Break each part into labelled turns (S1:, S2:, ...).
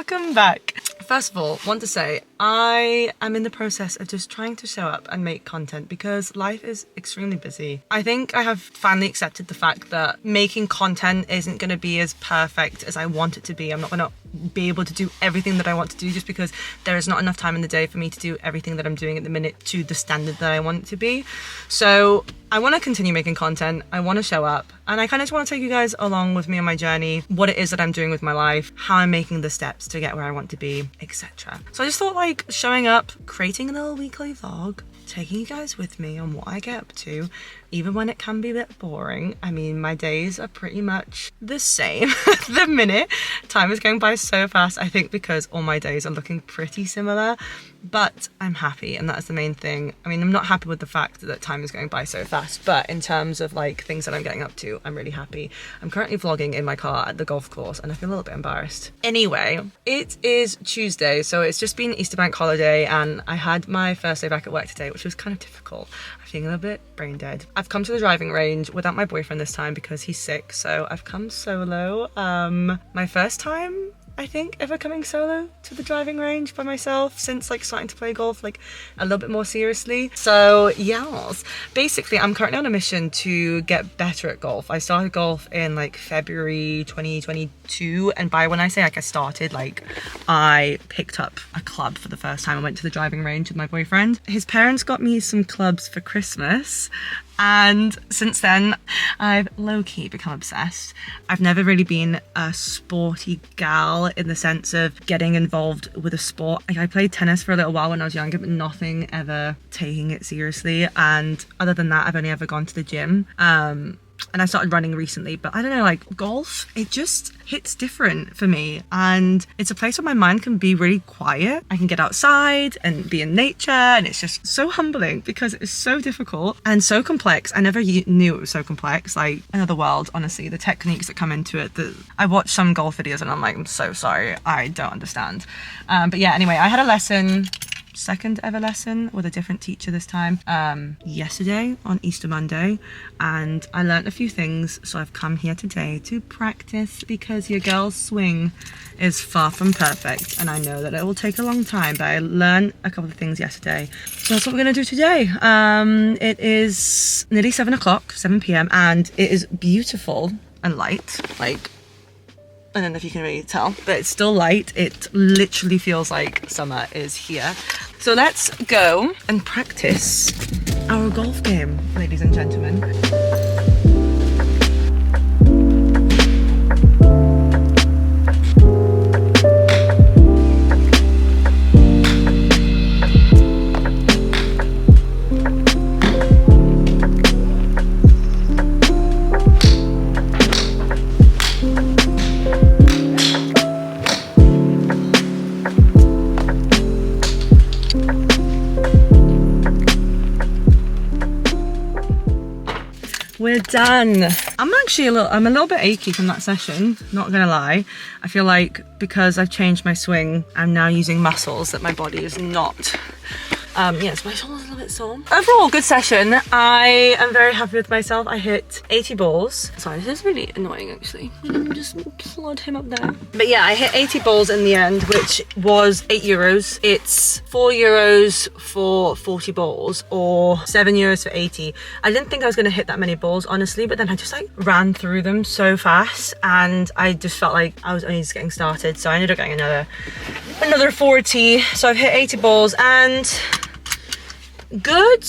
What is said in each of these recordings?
S1: Welcome back. First of all, want to say I am in the process of just trying to show up and make content because life is extremely busy. I think I have finally accepted the fact that making content isn't going to be as perfect as I want it to be. I'm not going to be able to do everything that I want to do just because there is not enough time in the day for me to do everything that I'm doing at the minute to the standard that I want it to be. So I want to continue making content. I want to show up, and I kind of just want to take you guys along with me on my journey, what it is that I'm doing with my life, how I'm making the steps to get where I want to be, etc. So I just thought like showing up, creating a little weekly vlog, taking you guys with me on what I get up to, even when it can be a bit boring. I mean, my days are pretty much the same at the minute. Time is going by so fast, I think because all my days are looking pretty similar, but I'm happy, and that's the main thing. I mean, I'm not happy with the fact that time is going by so fast, but in terms of like things that I'm getting up to, I'm really happy. I'm currently vlogging in my car at the golf course and I feel a little bit embarrassed. Anyway, it is Tuesday, so it's just been Easter bank holiday and I had my first day back at work today, which was kind of difficult. I'm feeling a little bit brain dead. I've come to the driving range without my boyfriend this time because he's sick, so I've come solo. My first time, I think, ever coming solo to the driving range by myself since like starting to play golf like a little bit more seriously. So yes, basically I'm currently on a mission to get better at golf. I started golf in like February 2022, and by when I say like I started, like I picked up a club for the first time. I went to the driving range with my boyfriend. His parents got me some clubs for Christmas, and since then I've low-key become obsessed. I've never really been a sporty gal in the sense of getting involved with a sport. Like, I played tennis for a little while when I was younger, but nothing ever taking it seriously, and other than that I've only ever gone to the gym. And I started running recently, but I don't know, like golf, it just hits different for me, and it's a place where my mind can be really quiet. I can get outside and be in nature, and it's just so humbling because it's so difficult and so complex. I never knew it was so complex, like another world, honestly. The techniques that come into it, I watch some golf videos and I'm like, I'm so sorry, I don't understand. But yeah, anyway, I had a lesson, second ever lesson with a different teacher this time, yesterday on Easter Monday, and I learned a few things, so I've come here today to practice because your girl's swing is far from perfect, and I know that it will take a long time, but I learned a couple of things yesterday, so that's what we're gonna do today. It is nearly 7 o'clock, 7 p.m, and it is beautiful and light. Like, I don't know if you can really tell, but it's still light. It literally feels like summer is here. So let's go and practice our golf game, ladies and gentlemen. We're done. I'm a little bit achy from that session, not gonna lie. I feel like because I've changed my swing, I'm now using muscles that my body is not. Yes, my shoulder's a little bit sore. Overall, good session. I am very happy with myself. I hit 80 balls. Sorry, this is really annoying actually. Just plod him up there. But yeah, I hit 80 balls in the end, which was €8. It's €4 for 40 balls or €7 for 80. I didn't think I was gonna hit that many balls, honestly, but then I just like ran through them so fast and I just felt like I was only just getting started. So I ended up getting another 40. So I've hit 80 balls and good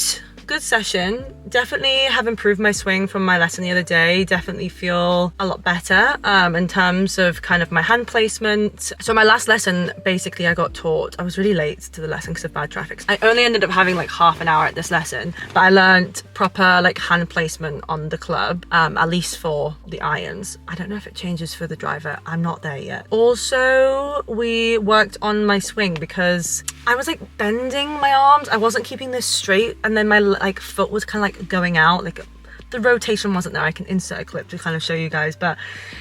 S1: session. Definitely have improved my swing from my lesson the other day. Definitely feel a lot better in terms of kind of my hand placement. So my last lesson, basically I got taught, I was really late to the lesson because of bad traffic. I only ended up having like half an hour at this lesson, but I learned proper like hand placement on the club, at least for the irons. I don't know if it changes for the driver. I'm not there yet. Also, we worked on my swing because I was like bending my arms. I wasn't keeping this straight, and then my like foot was kind of like going out, like the rotation wasn't there. I can insert a clip to kind of show you guys, but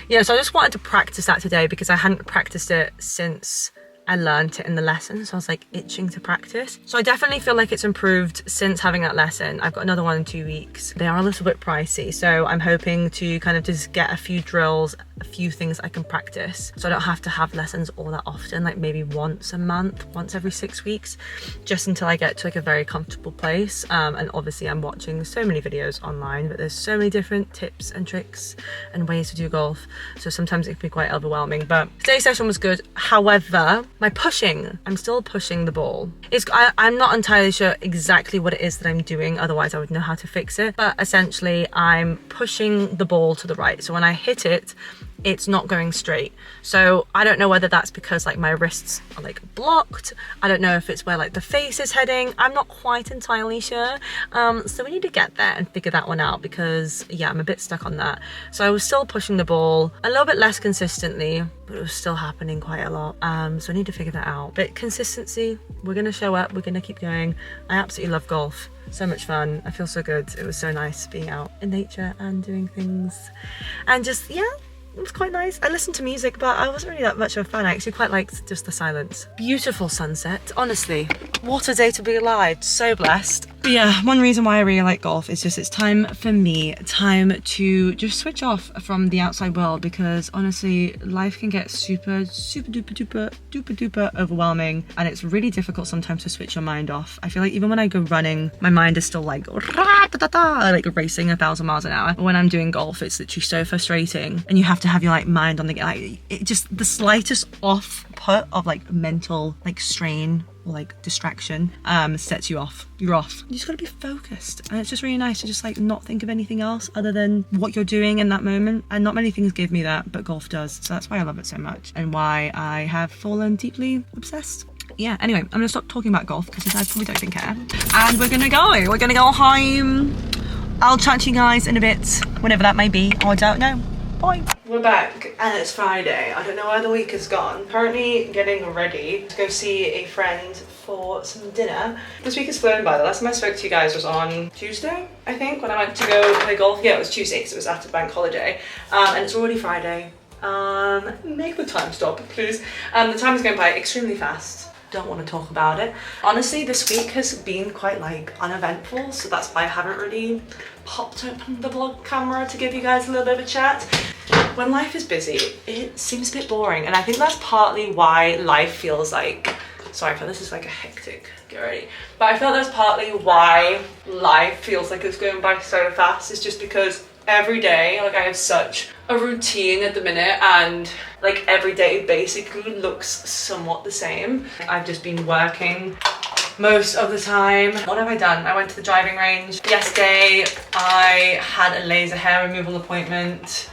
S1: yeah, so I just wanted to practice that today because I hadn't practiced it since I learned it in the lesson, so I was like itching to practice. So I definitely feel like it's improved since having that lesson. I've got another one in 2 weeks. They are a little bit pricey, so I'm hoping to kind of just get a few drills, a few things I can practice, so I don't have to have lessons all that often, like maybe once a month, once every 6 weeks, just until I get to like a very comfortable place. And obviously I'm watching so many videos online, but there's so many different tips and tricks and ways to do golf, so sometimes it can be quite overwhelming. But today's session was good. However, my pushing, I'm still pushing the ball. I'm not entirely sure exactly what it is that I'm doing, otherwise I would know how to fix it, but essentially I'm pushing the ball to the right, so when I hit it, it's not going straight. So I don't know whether that's because like my wrists are like blocked. I don't know if it's where like the face is heading. I'm not quite entirely sure. So we need to get there and figure that one out, because yeah, I'm a bit stuck on that. So I was still pushing the ball a little bit less consistently, but it was still happening quite a lot. So I need to figure that out. But consistency, we're gonna show up, we're gonna keep going. I absolutely love golf. So much fun. I feel so good. It was so nice being out in nature and doing things. And just, yeah, it was quite nice. I listened to music, but I wasn't really that much of a fan. I actually quite liked just the silence. Beautiful sunset. Honestly, what a day to be alive. So blessed. But yeah, one reason why I really like golf is just it's time for me, time to just switch off from the outside world, because honestly, life can get super duper overwhelming, and it's really difficult sometimes to switch your mind off. I feel like even when I go running, my mind is still like racing 1,000 miles an hour. When I'm doing golf, it's literally so frustrating, and you have to have your like mind on the like it just the slightest off put of like mental like strain or like distraction sets you off. You're off. You just gotta be focused, and it's just really nice to just like not think of anything else other than what you're doing in that moment. And not many things give me that, but golf does. So that's why I love it so much, and why I have fallen deeply obsessed. Yeah, anyway, I'm gonna stop talking about golf because I probably don't even care, and we're gonna go home. I'll chat to you guys in a bit, whenever that may be. I don't know. Bye. We're back and it's Friday. I don't know where the week has gone. Currently getting ready to go see a friend for some dinner. This week has flown by. The last time I spoke to you guys was on Tuesday, I think, when I went to go play golf. Yeah, it was Tuesday because it was after the bank holiday. And it's already Friday. Make the time stop, please. The time is going by extremely fast. Don't want to talk about it. Honestly, this week has been quite like uneventful, so that's why I haven't really popped open the vlog camera to give you guys a little bit of a chat. When life is busy, it seems a bit boring, and I think that's partly why life feels like, sorry for this is like a hectic get ready, but I feel that's partly why life feels like it's going by so fast. It's just because every day, like I have such a routine at the minute, and like every day basically looks somewhat the same. I've just been working most of the time. What have I done? I went to the driving range yesterday. I had a laser hair removal appointment.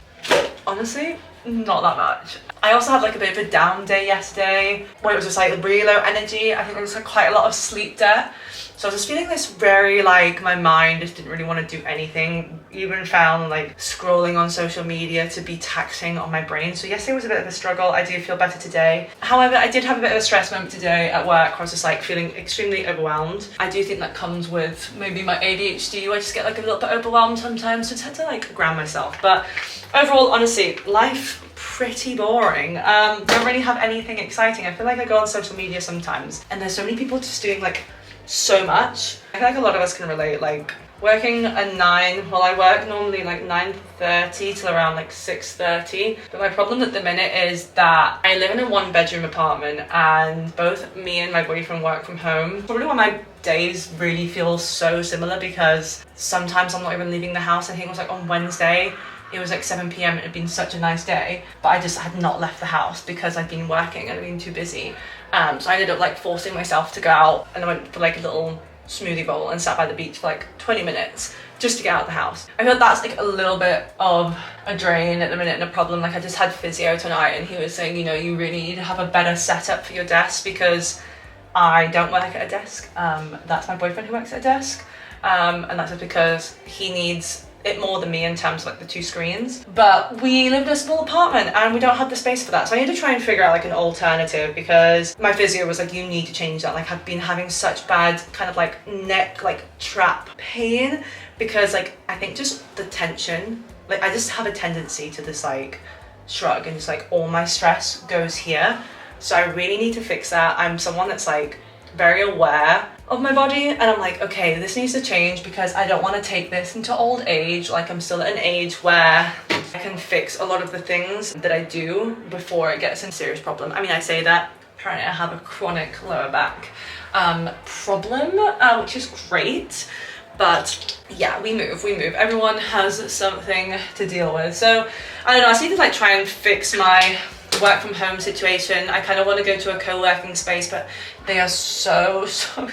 S1: Honestly, not that much. I also had like a bit of a down day yesterday where it was just like really low energy. I think there was like quite a lot of sleep debt. So I was just feeling this very like my mind just didn't really want to do anything. Even found like scrolling on social media to be taxing on my brain. So yesterday was a bit of a struggle. I do feel better today. However, I did have a bit of a stress moment today at work where I was just like feeling extremely overwhelmed. I do think that comes with maybe my ADHD. I just get like a little bit overwhelmed sometimes. So I tend to like ground myself. But overall, honestly, life pretty boring. Don't really have anything exciting. I feel like I go on social media sometimes and there's so many people just doing like so much. I feel like a lot of us can relate, like working at 9, well I work normally like 9:30 till around like 6:30, but my problem at the minute is that I live in a 1-bedroom apartment and both me and my boyfriend work from home. Probably why my days really feel so similar, because sometimes I'm not even leaving the house. I think it was like on Wednesday, it was like 7 p.m. It had been such a nice day, but I just had not left the house because I'd been working and I'd been too busy. So I ended up like forcing myself to go out, and I went for like a little smoothie bowl and sat by the beach for like 20 minutes just to get out of the house. I feel that's like a little bit of a drain at the minute and a problem. Like I just had physio tonight and he was saying, you know, you really need to have a better setup for your desk, because I don't work at a desk. That's my boyfriend who works at a desk. And that's just because he needs it more than me in terms of like the 2 screens, but we live in a small apartment and we don't have the space for that. So I need to try and figure out like an alternative, because my physio was like, you need to change that. Like I've been having such bad kind of like neck like trap pain, because like I think just the tension, like I just have a tendency to this like shrug and just like all my stress goes here. So I really need to fix that. I'm someone that's like very aware of my body, and I'm like, okay, this needs to change because I don't want to take this into old age. Like, I'm still at an age where I can fix a lot of the things that I do before it gets a serious problem. I mean, I say that, apparently I have a chronic lower back problem, which is great. But yeah, we move. Everyone has something to deal with. So I don't know, I just need to like try and fix my work from home situation. I kind of want to go to a co-working space, but they are so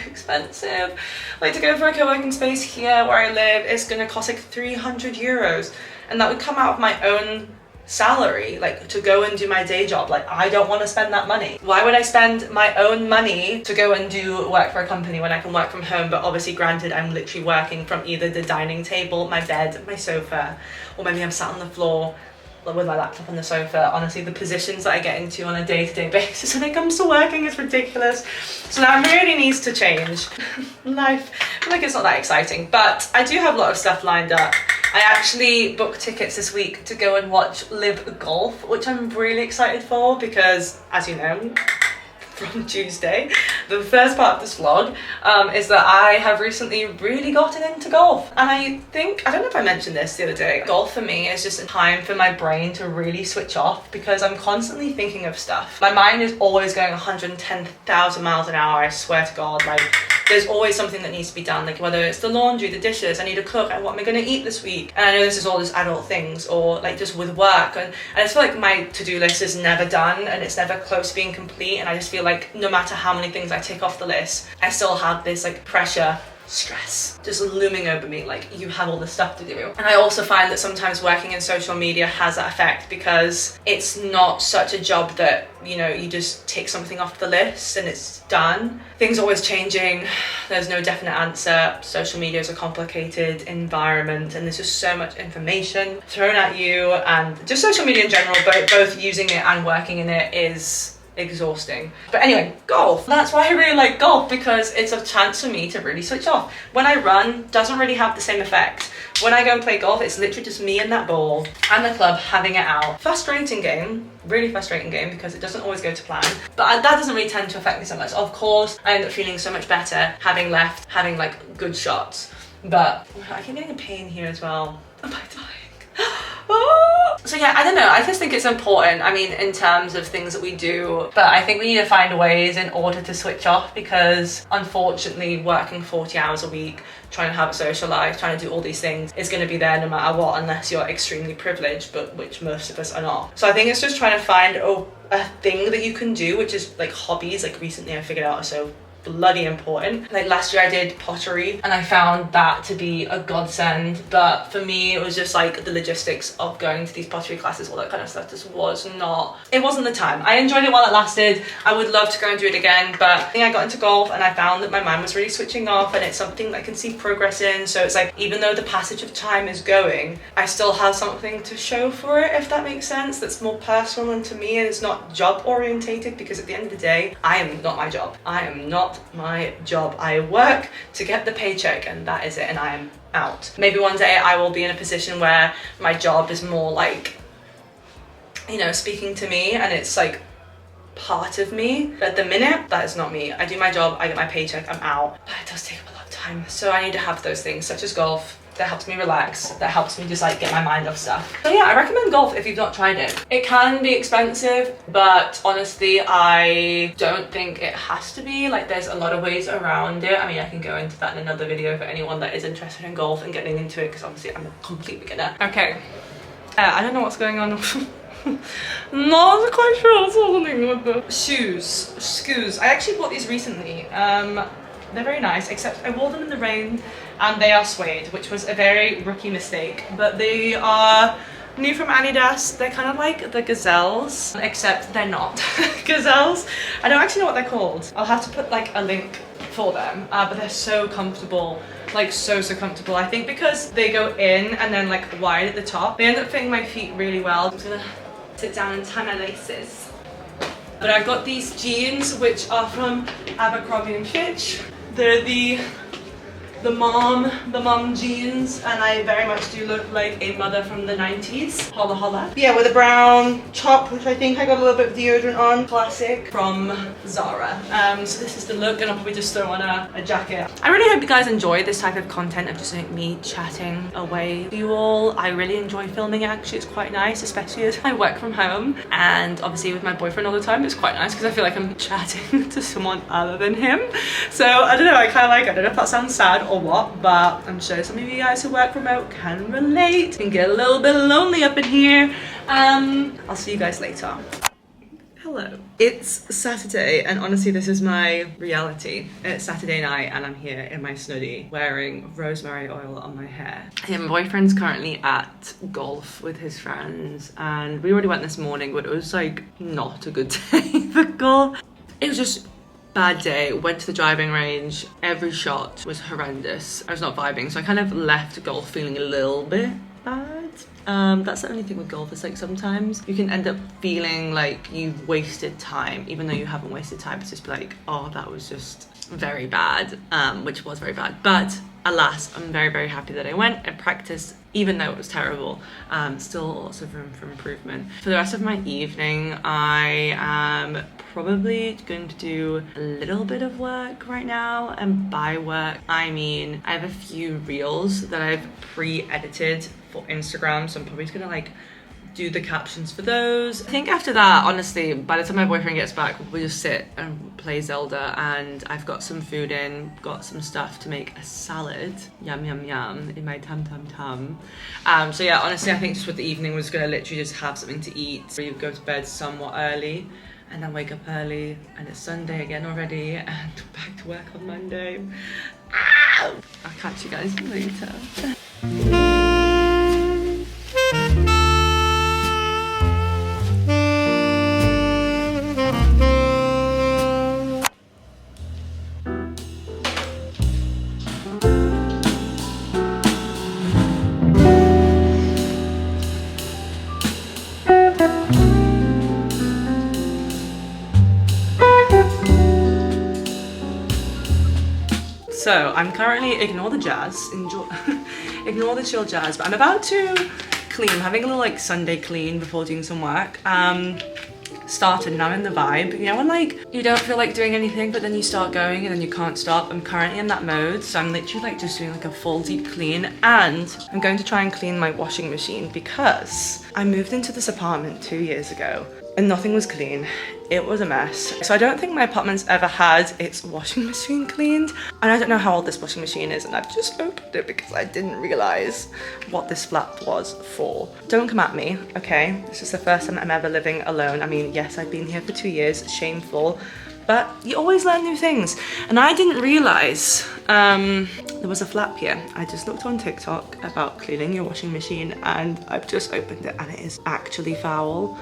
S1: expensive. Like, to go for a co-working space here where I live is going to cost like 300 euros, and that would come out of my own salary, like to go and do my day job. Like, I don't want to spend that money. Why would I spend my own money to go and do work for a company when I can work from home? But obviously, granted, I'm literally working from either the dining table, my bed, my sofa, or maybe I'm sat on the floor with my laptop on the sofa. Honestly, the positions that I get into on a day-to-day basis when it comes to working is ridiculous. So that really needs to change. Life, I feel like it's not that exciting, but I do have a lot of stuff lined up. I actually booked tickets this week to go and watch live golf, which I'm really excited for because, as you know, from Tuesday, the first part of this vlog is that I have recently really gotten into golf. And I think, I don't know if I mentioned this the other day, golf for me is just a time for my brain to really switch off because I'm constantly thinking of stuff. My mind is always going 110,000 miles an hour, I swear to God. Like, there's always something that needs to be done, like whether it's the laundry, the dishes, I need to cook, and what am I going to eat this week? And I know this is all just adult things, or like just with work, and I just feel like my to-do list is never done and it's never close to being complete, and I just feel like no matter how many things I tick off the list, I still have this like pressure, stress just looming over me, like you have all this stuff to do. And I also find that sometimes working in social media has that effect because it's not such a job that, you know, you just tick something off the list and it's done. Things are always changing, there's no definite answer. Social media is a complicated environment and there's just so much information thrown at you, and just social media in general, both using it and working in it is exhausting. But anyway, golf. That's why I really like golf, because it's a chance for me to really switch off. When I run, doesn't really have the same effect. When I go and play golf, it's literally just me and that ball and the club having it out. Frustrating game, really frustrating game, because it doesn't always go to plan. But that doesn't really tend to affect me so much. Of course, I end up feeling so much better having like good shots. But I keep getting a pain here as well. Am I dying? So yeah, I don't know, I just think it's important, I mean, in terms of things that we do, but I think we need to find ways in order to switch off, because unfortunately working 40 hours a week, trying to have a social life, trying to do all these things is going to be there no matter what, unless you're extremely privileged, but which most of us are not. So I think it's just trying to find a thing that you can do, which is like hobbies. Like recently I figured out are so bloody important. Like last year I did pottery and I found that to be a godsend, but for me it was just like the logistics of going to these pottery classes, all that kind of stuff just wasn't the time. I enjoyed it while it lasted. I would love to go and do it again, but I think I got into golf and I found that my mind was really switching off, and it's something that I can see progress in. So it's like, even though the passage of time is going, I still have something to show for it, if that makes sense, that's more personal and to me, and it's not job orientated, because at the end of the day, I am not my job. I am not my job. I work to get the paycheck and that is it, and I am out. Maybe one day I will be in a position where my job is more like, you know, speaking to me and it's like part of me. But at the minute, that is not me. I do my job, I get my paycheck, I'm out. But it does take up a lot of time. So I need to have those things such as golf that helps me relax, that helps me just like get my mind off stuff. So yeah, I recommend golf if you've not tried it. It can be expensive, but honestly, I don't think it has to be. Like, there's a lot of ways around it. I mean, I can go into that in another video for anyone that is interested in golf and getting into it, because obviously I'm a complete beginner. Okay, I don't know what's going on. Not quite sure what's happening with the shoes. I actually bought these recently. They're very nice, except I wore them in the rain and they are suede, which was a very rookie mistake. But they are new from Adidas. They're kind of like the gazelles, except they're not gazelles. I don't actually know what they're called. I'll have to put like a link for them, but they're so comfortable, like so comfortable. I think because they go in and then like wide at the top, they end up fitting my feet really well. I'm just gonna sit down and tie my laces. But I've got these jeans which are from Abercrombie & Fitch. They're the the mom jeans, and I very much do look like a mother from the 90s. Holla holla. Yeah, with a brown top, which I think I got a little bit of deodorant on. Classic from Zara. So this is the look, and I'll probably just throw on a jacket. I really hope you guys enjoy this type of content of just like me chatting away with you all. I really enjoy filming it, actually. It's quite nice, especially as I work from home, and obviously with my boyfriend all the time. It's quite nice because I feel like I'm chatting to someone other than him. So I don't know, I kind of like it. I don't know if that sounds sad or what, but I'm sure some of you guys who work remote can relate and get a little bit lonely up in here. I'll see you guys later. Hello. It's Saturday, and honestly this is my reality. It's Saturday night and I'm here in my snuddy wearing rosemary oil on my hair. Yeah, my boyfriend's currently at golf with his friends, and we already went this morning, but it was like not a good day for golf. It was just bad day. Went to the driving range. Every shot was horrendous. I was not vibing, so I kind of left golf feeling a little bit bad. That's the only thing with golf, is like sometimes you can end up feeling like you've wasted time, even though you haven't wasted time. It's just like, oh, that was just very bad, which was very bad. But alas, I'm very, very happy that I went and practiced, even though it was terrible. Still lots of room for improvement. For the rest of my evening, I am probably going to do a little bit of work right now, and by work I mean I have a few reels that I've pre-edited for Instagram, so I'm probably just gonna like do the captions for those. I think after that, honestly, by the time my boyfriend gets back, we'll just sit and play Zelda, and I've got some food in, got some stuff to make a salad. Yum, yum, yum, in my tum, tum, tum. So yeah, honestly, I think just for the evening, we're just gonna literally just have something to eat. We go to bed somewhat early, and then wake up early, and it's Sunday again already, and back to work on Monday. Ow! I'll catch you guys later. So I'm currently, ignore the jazz, ignore the chill jazz, but I'm about to clean. I'm having a little like Sunday clean before doing some work. Started, now I'm in the vibe. You know when like you don't feel like doing anything, but then you start going and then you can't stop? I'm currently in that mode, so I'm literally like just doing like a full deep clean, and I'm going to try and clean my washing machine because I moved into this apartment 2 years ago and nothing was clean. It was a mess. So I don't think my apartment's ever had its washing machine cleaned, and I don't know how old this washing machine is, and I've just opened it because I didn't realize what this flap was for. Don't come at me, okay? This is the first time I'm ever living alone. I mean, yes, I've been here for 2 years, shameful, but you always learn new things. And I didn't realize there was a flap here. I just looked on TikTok about cleaning your washing machine, and I've just opened it and it is actually foul.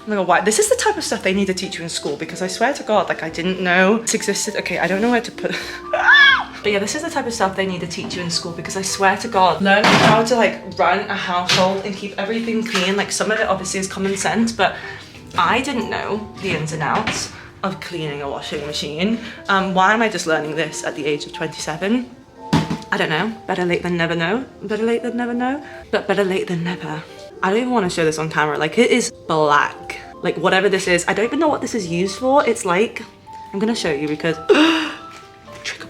S1: Oh my god, why? This is the type of stuff they need to teach you in school, because I swear to God, like I didn't know this existed. Okay, I don't know where to put but yeah, this is the type of stuff they need to teach you in school, because I swear to God, learn how to like run a household and keep everything clean. Like some of it obviously is common sense, but I didn't know the ins and outs of cleaning a washing machine. Why am I just learning this at the age of 27? I don't know. Better late than never know. Better late than never know. But better late than never. I don't even want to show this on camera. Like it is black. Like whatever this is, I don't even know what this is used for. It's like, I'm gonna show you because, trigger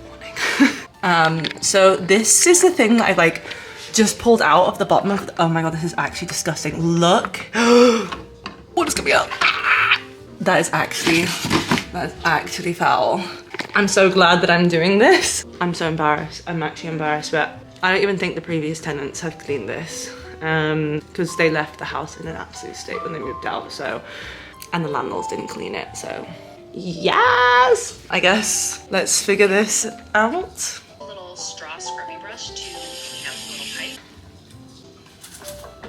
S1: warning. So this is the thing that I like just pulled out of the bottom of, oh my God, this is actually disgusting. Look, what is coming out? That is actually foul. I'm so glad that I'm doing this. I'm so embarrassed. I'm actually embarrassed, but I don't even think the previous tenants have cleaned this. Because they left the house in an absolute state when they moved out, so, and the landlords didn't clean it, so yes, I guess let's figure this out.
S2: A little straw scrubby brush to clean up the little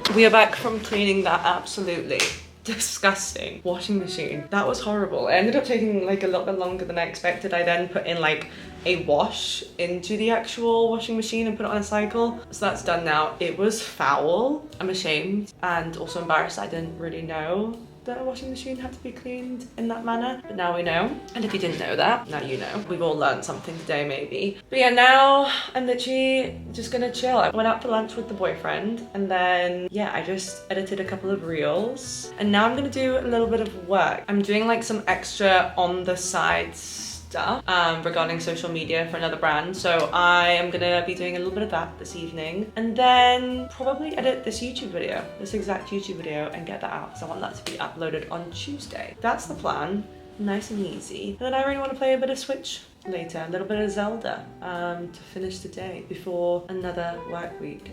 S2: pipe.
S1: We are back from cleaning that absolutely disgusting washing machine. That was horrible. It ended up taking like a little bit longer than I expected. I then put in like a wash into the actual washing machine and put it on a cycle. So that's done now. It was foul. I'm ashamed and also embarrassed I didn't really know that a washing machine had to be cleaned in that manner, but now we know. And if you didn't know that, now you know. We've all learned something today, maybe. But yeah, now I'm literally just gonna chill. I went out for lunch with the boyfriend, and then yeah, I just edited a couple of reels, and now I'm gonna do a little bit of work. I'm doing like some extra on the side stuff regarding social media for another brand, so I am gonna be doing a little bit of that this evening, and then probably edit this YouTube video, this exact YouTube video, and get that out because I want that to be uploaded on Tuesday. That's the plan, nice and easy. And then I really want to play a bit of Switch later, a little bit of Zelda to finish the day before another work week.